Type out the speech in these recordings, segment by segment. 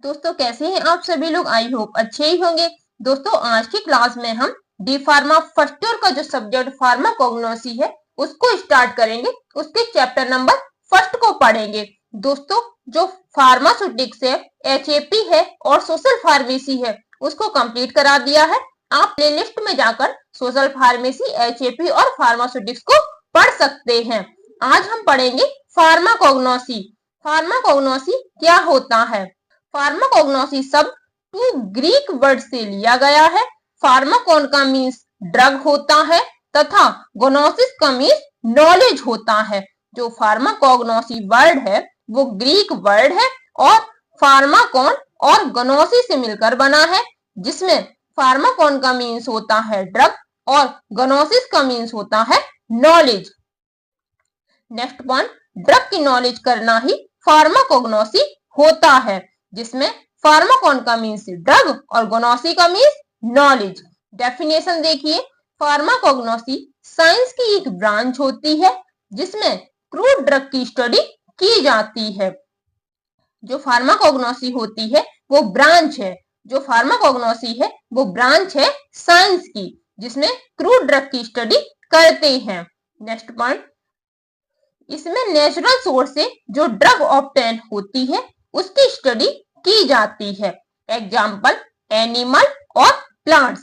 दोस्तों कैसे हैं आप सभी लोग। आई होप अच्छे ही होंगे। दोस्तों आज की क्लास में हम डी फार्मा फर्स्ट ईयर का जो सब्जेक्ट फार्माकोग्नोसी है उसको स्टार्ट करेंगे। उसके चैप्टर नंबर फर्स्ट को पढ़ेंगे। दोस्तों जो फार्मास्यूटिक्स है, एचएपी है और सोशल फार्मेसी है उसको कंप्लीट करा दिया है। आप प्लेलिस्ट में जाकर सोशल फार्मेसी, एचएपी और फार्मास्यूटिक्स को पढ़ सकते हैं। आज हम पढ़ेंगे फार्माकोग्नोसी। फार्माकोग्नोसी क्या होता है? फार्माकोग्नोसी शब्द टू ग्रीक वर्ड से लिया गया है। फार्माकोन का मीन्स ड्रग होता है तथा गोनोसिस का मीन्स नॉलेज होता है। जो फार्माकोग्नोसी वर्ड है वो ग्रीक वर्ड है और फार्माकोन और गोनोसिस से मिलकर बना है, जिसमें फार्माकोन का मीन्स होता है ड्रग और गोनोसिस का मीन्स होता है नॉलेज। नेक्स्ट पॉइंट, ड्रग की नॉलेज करना ही फार्माकोग्नोसी होता है, जिसमें फार्माकोन का मीन्स ड्रग और गोनोसी का मीन्स नॉलेज। डेफिनेशन देखिए, फार्माकोग्नोसी साइंस की एक ब्रांच होती है जिसमें क्रूड ड्रग की स्टडी की जाती है। जो फार्माकोग्नोसी होती है वो ब्रांच है, जो फार्माकोग्नोसी है वो ब्रांच है साइंस की जिसमें क्रूड ड्रग की स्टडी करते हैं। नेक्स्ट पॉइंट, इसमें नेचुरल सोर्स से जो ड्रग ऑब्टेन होती है उसकी स्टडी की जाती है। एग्जाम्पल एनिमल और plants.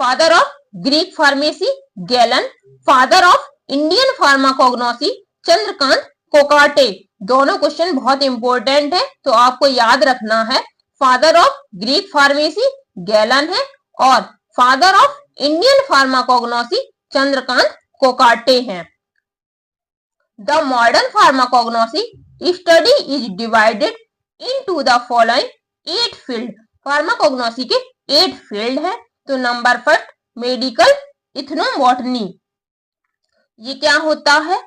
Father of Greek pharmacy gallon, father of Indian pharmacognosy Chandrakant Kokate. दोनों क्वेश्चन बहुत इंपॉर्टेंट है तो आपको याद रखना है। Father of Greek pharmacy Galen है और father of Indian pharmacognosy Chandrakant Kokate हैं। The modern pharmacognosy study is divided into the following 8 field. Pharmacognosy के 8 फील्ड है। तो नंबर फर्स्ट, मेडिकल इथनोबॉटनी। ये क्या होता है?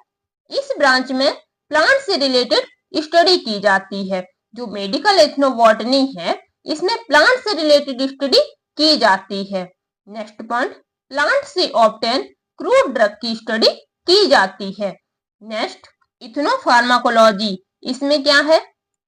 इस ब्रांच में प्लांट से रिलेटेड स्टडी की जाती है। जो मेडिकल इथनोबॉटनी है इसमें प्लांट से रिलेटेड स्टडी की जाती है। नेक्स्ट पॉइंट, प्लांट से ऑब्टेन क्रूड ड्रग की स्टडी की जाती है। नेक्स्ट, इथनोफार्माकोलॉजी। इसमें क्या है?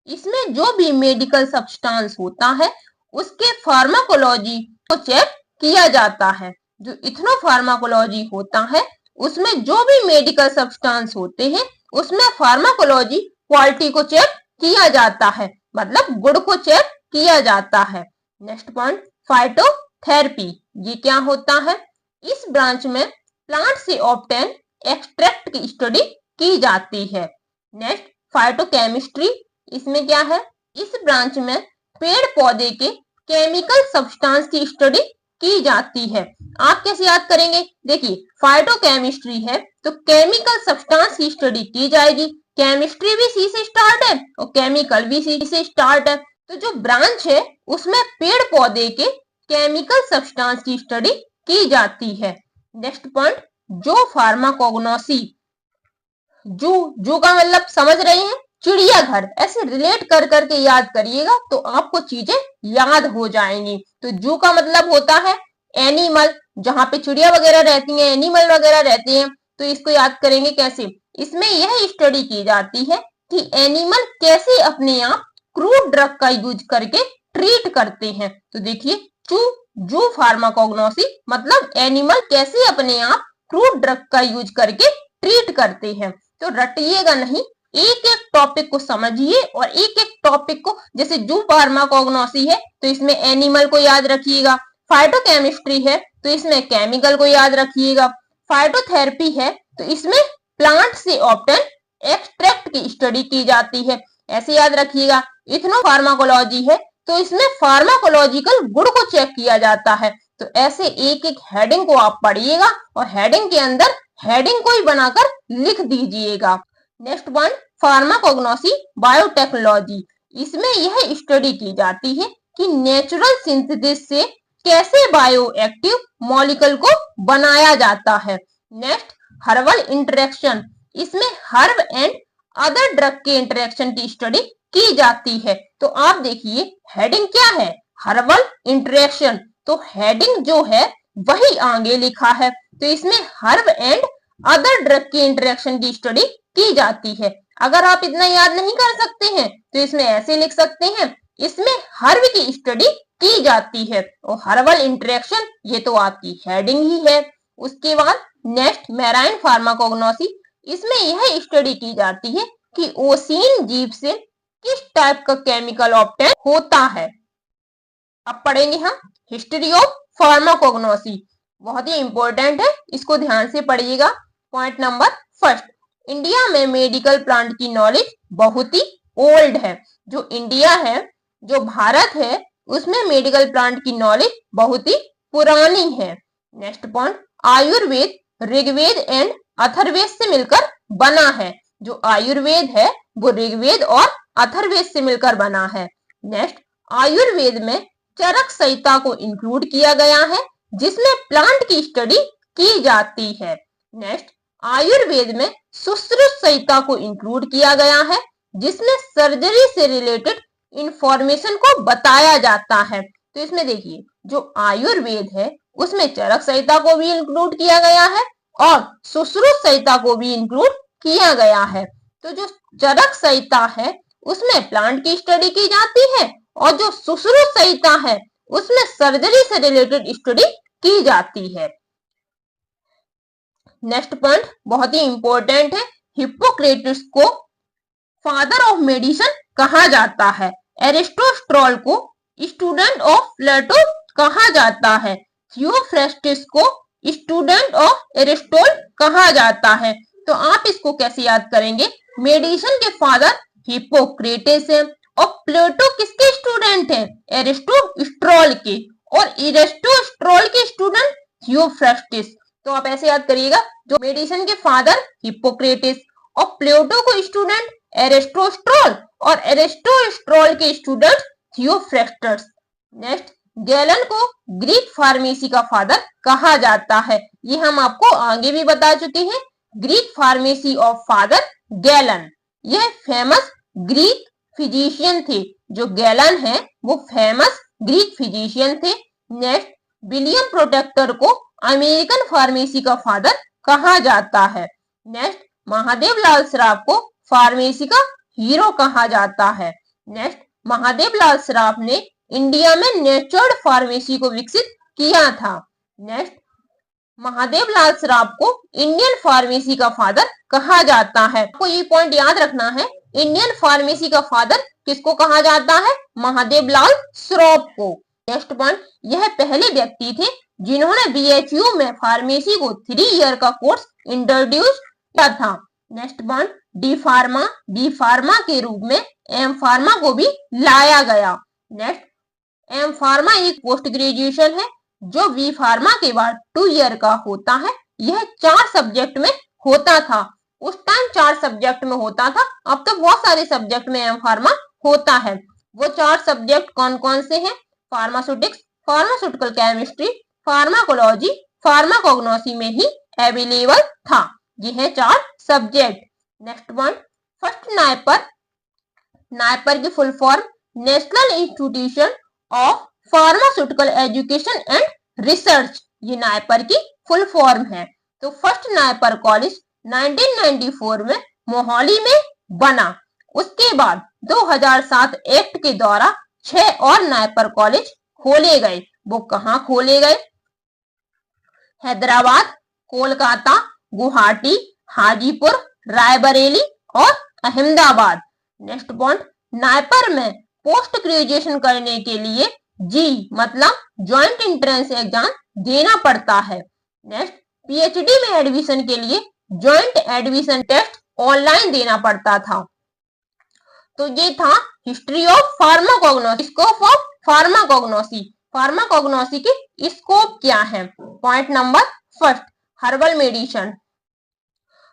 इसमें जो भी मेडिकल सब्सटेंस होता है उसके फार्माकोलॉजी को चेक किया जाता है। जो इथनोफार्माकोलॉजी होता है उसमें जो भी मेडिकल सब्सटेंस होते हैं उसमें फार्माकोलॉजी क्वालिटी को चेक किया जाता है, मतलब गुण को चेक किया जाता है। Next point, phytotherapy. ये क्या होता है? इस ब्रांच में प्लांट से ऑब्टेन एक्सट्रैक्ट की स्टडी की जाती है। Next, phytochemistry. इसमें क्या है? इस ब्रांच में पेड़ पौधे के केमिकल सब्सटेंस की स्टडी की जाती है। आप कैसे याद करेंगे? देखिए, फाइटोकेमिस्ट्री है तो केमिकल सब्सटेंस की स्टडी की जाएगी। केमिस्ट्री भी सी से स्टार्ट है और केमिकल भी सी से स्टार्ट है। तो जो ब्रांच है उसमें पेड़ पौधे के केमिकल सब्सटेंस की स्टडी की जाती है। नेक्स्ट पॉइंट, जो फार्माकोग्नोसी। जू का मतलब समझ रहे हैं? चिड़ियाघर। ऐसे रिलेट कर करके याद करिएगा तो आपको चीजें याद हो जाएंगी। तो जू का मतलब होता है एनिमल, जहां पे चिड़िया वगैरह रहती हैं, एनिमल वगैरह रहते हैं। तो इसको याद करेंगे कैसे? इसमें यह स्टडी की जाती है कि एनिमल कैसे अपने आप क्रूड ड्रग का यूज करके ट्रीट करते हैं। तो देखिए, जू फार्माकोग्नोसी मतलब एनिमल कैसे अपने आप क्रूड ड्रग का यूज करके ट्रीट करते हैं। तो रटिएगा नहीं, एक एक टॉपिक को समझिए और एक एक टॉपिक को, जैसे जू फार्माकोग्नोसी है तो इसमें एनिमल को याद रखिएगा, फाइटोकेमिस्ट्री है तो इसमें केमिकल को याद रखिएगा, फाइटोथेरेपी है तो इसमें प्लांट से ऑब्टेन एक्सट्रैक्ट की स्टडी की जाती है, ऐसे याद रखिएगा। इथनोफार्माकोलॉजी है तो इसमें फार्माकोलॉजिकल गुण को चेक किया जाता है। तो ऐसे एक एक हेडिंग को आप पढ़िएगा और हेडिंग के अंदर हेडिंग को ही बनाकर लिख दीजिएगा। Next point, pharmacognosy biotechnology. इसमें यह स्टडी की जाती है कि नेचुरल सिंथेसिस से कैसे बायोएक्टिव मॉलिक्यूल को बनाया जाता है। Next, herbal interaction. इसमें हर्ब एंड अदर ड्रग के इंटरेक्शन की स्टडी की जाती है। तो आप देखिए, हेडिंग क्या है? Herbal interaction. तो हेडिंग जो है वही आगे लिखा है। तो इसमें हर्ब एंड अदर ड्रग के इंटरेक्शन की स्टडी की जाती है। अगर आप इतना याद नहीं कर सकते हैं तो इसमें ऐसे लिख सकते हैं, इसमें हर्ब की स्टडी की जाती है। और हर्बल इंटरेक्शन ये तो आपकी हेडिंग ही है। उसके बाद नेक्स्ट मेराइन फार्माकोग्नोसी, इसमें यह स्टडी की जाती है कि ओसीन जीव से किस टाइप का केमिकल ऑब्टेन होता है। अब पढ़ेंगे हम हिस्ट्री ऑफ फार्माकोग्नोसी, बहुत ही इंपॉर्टेंट है, इसको ध्यान से पढ़िएगा। पॉइंट नंबर फर्स्ट, इंडिया में मेडिकल प्लांट की नॉलेज बहुत ही ओल्ड है। जो इंडिया है, जो भारत है, उसमें मेडिकल प्लांट की नॉलेज बहुत ही पुरानी है। Next point, Ayurveda Rigveda and Atharvaveda से मिलकर बना है। जो आयुर्वेद है वो ऋग्वेद और अथर्ववेद से मिलकर बना है। नेक्स्ट, आयुर्वेद में चरक संहिता को इंक्लूड किया गया है, जिसमें प्लांट की स्टडी की जाती है। नेक्स्ट, आयुर्वेद में सुश्रुत संहिता को इंक्लूड किया गया है, जिसमें सर्जरी से रिलेटेड इंफॉर्मेशन को बताया जाता है। तो इसमें देखिए, जो आयुर्वेद है उसमें चरक संहिता को भी इंक्लूड किया गया है और सुश्रुत संहिता को भी इंक्लूड किया गया है। तो जो चरक संहिता है उसमें प्लांट की स्टडी की जाती है और जो सुश्रुत संहिता है उसमें सर्जरी से रिलेटेड स्टडी की जाती है। नेक्स्ट पॉइंट बहुत ही इंपॉर्टेंट है, हिप्पोक्रेटिस को फादर ऑफ मेडिसिन कहा जाता है। एरिस्टोस्ट्रॉल को स्टूडेंट ऑफ प्लेटो कहा जाता है। थियोफ्रेस्टिस को स्टूडेंट ऑफ एरिस्टोल कहा जाता है। तो आप इसको कैसे याद करेंगे, मेडिसिन के फादर हिप्पोक्रेटिस है और प्लेटो किसके स्टूडेंट है, एरिस्टोस्ट्रॉल के, और एरिस्टोस्ट्रॉल के स्टूडेंट थियोफ्रेस्टिस। तो आप ऐसे याद करिएगा, जो मेडिसिन के फादर हिप्पोक्रेटिस और प्लेटो को स्टूडेंट एरिस्टोस्ट्रॉल और एरिस्टोस्ट्रॉल के स्टूडेंट थियोफ्रेस्टस। नेक्स्ट, गैलन को ग्रीक फार्मेसी का फादर कहा जाता है। ये हम आपको आगे भी बता चुके हैं, Greek pharmacy of father gallon. यह फेमस ग्रीक फिजिशियन थे। जो गैलन है वो फेमस ग्रीक फिजिशियन थे। नेक्स्ट, विलियम प्रोटेक्टर को अमेरिकन फार्मेसी का फादर कहा जाता है। नेक्स्ट, महादेव लाल सराफ को फार्मेसी का हीरो कहा जाता है। नेक्स्ट, महादेव लाल सराफ ने इंडिया में नेचर्ड फार्मेसी को विकसित किया था। नेक्स्ट, महादेव लाल सराफ को इंडियन फार्मेसी का फादर कहा जाता है। आपको ये पॉइंट याद रखना है, इंडियन फार्मेसी का फादर किसको कहा जाता है, महादेव लाल सराफ को। नेक्स्ट पॉइंट, यह पहले व्यक्ति थे जिन्होंने बीएचयू में फार्मेसी को 3 ईयर का कोर्स इंट्रोड्यूस किया था। नेक्स्ट पॉइंट, डी फार्मा के रूप में एम फार्मा को भी लाया गया। नेक्स्ट, एम फार्मा एक पोस्ट ग्रेजुएशन है जो बी फार्मा के बाद 2 ईयर का होता है। यह 4 सब्जेक्ट में होता था। उस टाइम 4 सब्जेक्ट में होता था, अब तो बहुत सारे सब्जेक्ट में एम फार्मा होता है। वो 4 सब्जेक्ट कौन कौन से हैं, pharmaceutics, pharmaceutical chemistry, pharmacology, pharmacognosy में ही अवेलेबल था। ये है 4 subject. Next point, first NIPER की full form national institution of pharmaceutical education and research, ये नाइपर की फुल फॉर्म है। तो फर्स्ट नाइपर कॉलेज 1994 में मोहाली में बना। उसके बाद 2007 एक्ट के द्वारा 6 और नाइपर कॉलेज खोले गए। वो कहाँ खोले गए, हैदराबाद, कोलकाता, गुवाहाटी, हाजीपुर, रायबरेली और अहमदाबाद। नेक्स्ट पॉइंट, नाइपर में पोस्ट ग्रेजुएशन करने के लिए जी मतलब ज्वाइंट एंट्रेंस एग्जाम देना पड़ता है। नेक्स्ट, पीएचडी में एडमिशन के लिए ज्वाइंट एडमिशन टेस्ट ऑनलाइन देना पड़ता था। तो ये था history of pharmacognosy, scope of pharmacognosy. Pharmacognosy की स्कोप क्या है। Point number first, herbal medicine.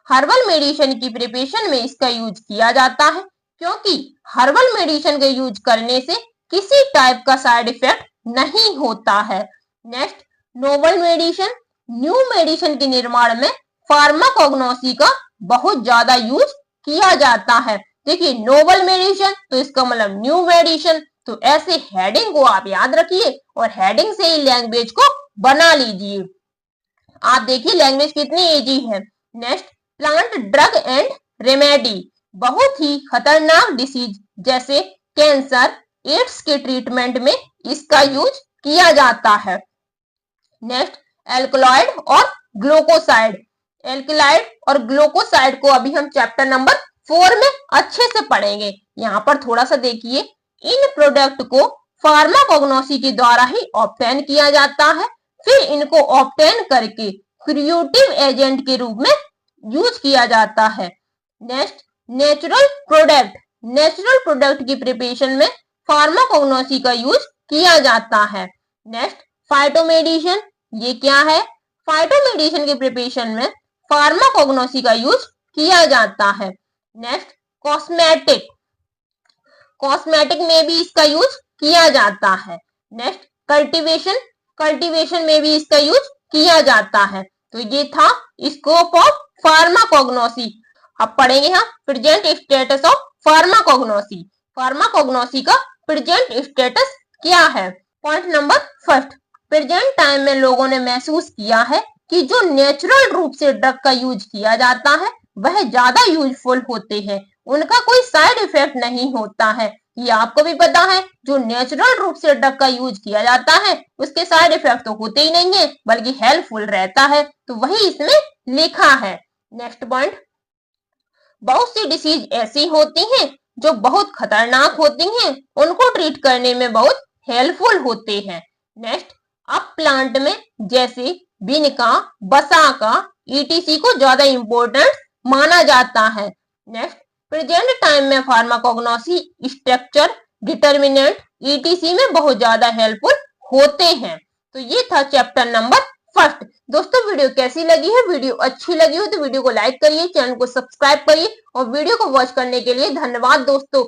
Herbal medicine की प्रिपरेशन में इसका यूज किया जाता है, क्योंकि हर्बल मेडिसिन का यूज करने से किसी टाइप का साइड इफेक्ट नहीं होता है। Next, novel medicine. New medicine के निर्माण में फार्माकोग्नोसी का बहुत ज्यादा यूज किया जाता है। देखिए, नोवल मेडिसिन तो इसका मतलब न्यू मेडिसिन। तो ऐसे हेडिंग को आप याद रखिए और हेडिंग से ही लैंग्वेज को बना लीजिए। आप देखिए लैंग्वेज कितनी इजी है। Next, plant drug and remedy. बहुत ही खतरनाक डिसीज जैसे कैंसर, एड्स के ट्रीटमेंट में इसका यूज किया जाता है। नेक्स्ट, एल्कलॉइड और ग्लूकोसाइड। एल्कलॉइड और ग्लूकोसाइड को अभी हम चैप्टर नंबर 4 में अच्छे से पढ़ेंगे। यहाँ पर थोड़ा सा देखिए, इन प्रोडक्ट को फार्माकोग्नोसी के द्वारा ही ऑब्टेन किया जाता है, फिर इनको ऑब्टेन करके क्रिएटिव एजेंट के रूप में यूज किया जाता है। Next, natural product. Natural product की प्रिपरेशन में फार्माकोग्नोसी का यूज किया जाता है। Next, phytomedicine. ये क्या है? फाइटोमेडिसिन के प्रिपरेशन में फार्माकोग्नोसी का यूज किया जाता है। Next, cosmetic. कॉस्मेटिक में भी इसका यूज किया जाता है। Next, cultivation. कल्टीवेशन में भी इसका यूज किया जाता है। तो ये था स्कोप ऑफ फार्माकोग्नोसी। अब पढ़ेंगे हम present status of pharmacognosy. Pharmacognosy का प्रेजेंट स्टेटस क्या है? Point number first, present time में लोगों ने महसूस किया है कि जो नेचुरल रूप से ड्रग का यूज किया जाता है वह ज्यादा यूजफुल होते हैं, उनका कोई साइड इफेक्ट नहीं होता है। ये आपको भी पता है, जो नेचुरल रूप से ड्रग का यूज किया जाता है उसके साइड इफेक्ट तो होते ही नहीं है, बल्कि हेल्पफुल रहता है, तो वही इसमें लिखा है। नेक्स्ट पॉइंट, बहुत सी डिसीज ऐसी होती हैं जो बहुत खतरनाक होती हैं, उनको ट्रीट करने में बहुत हेल्पफुल होते हैं। नेक्स्ट, अब प्लांट में जैसे बिनका, बसाका, ईटीसी को ज्यादा इंपॉर्टेंट माना जाता है। नेक्स्ट, प्रेजेंट टाइम में फार्माकोग्नोसी स्ट्रक्चर, डिटर्मिनेंट, ईटीसी में बहुत ज्यादा हेल्पफुल होते हैं। तो ये था चैप्टर नंबर फर्स्ट। दोस्तों, वीडियो कैसी लगी है? वीडियो अच्छी लगी हो तो वीडियो को लाइक करिए, चैनल को सब्सक्राइब करिए और वीडियो को वॉच करने के लिए धन्यवाद दोस्तों।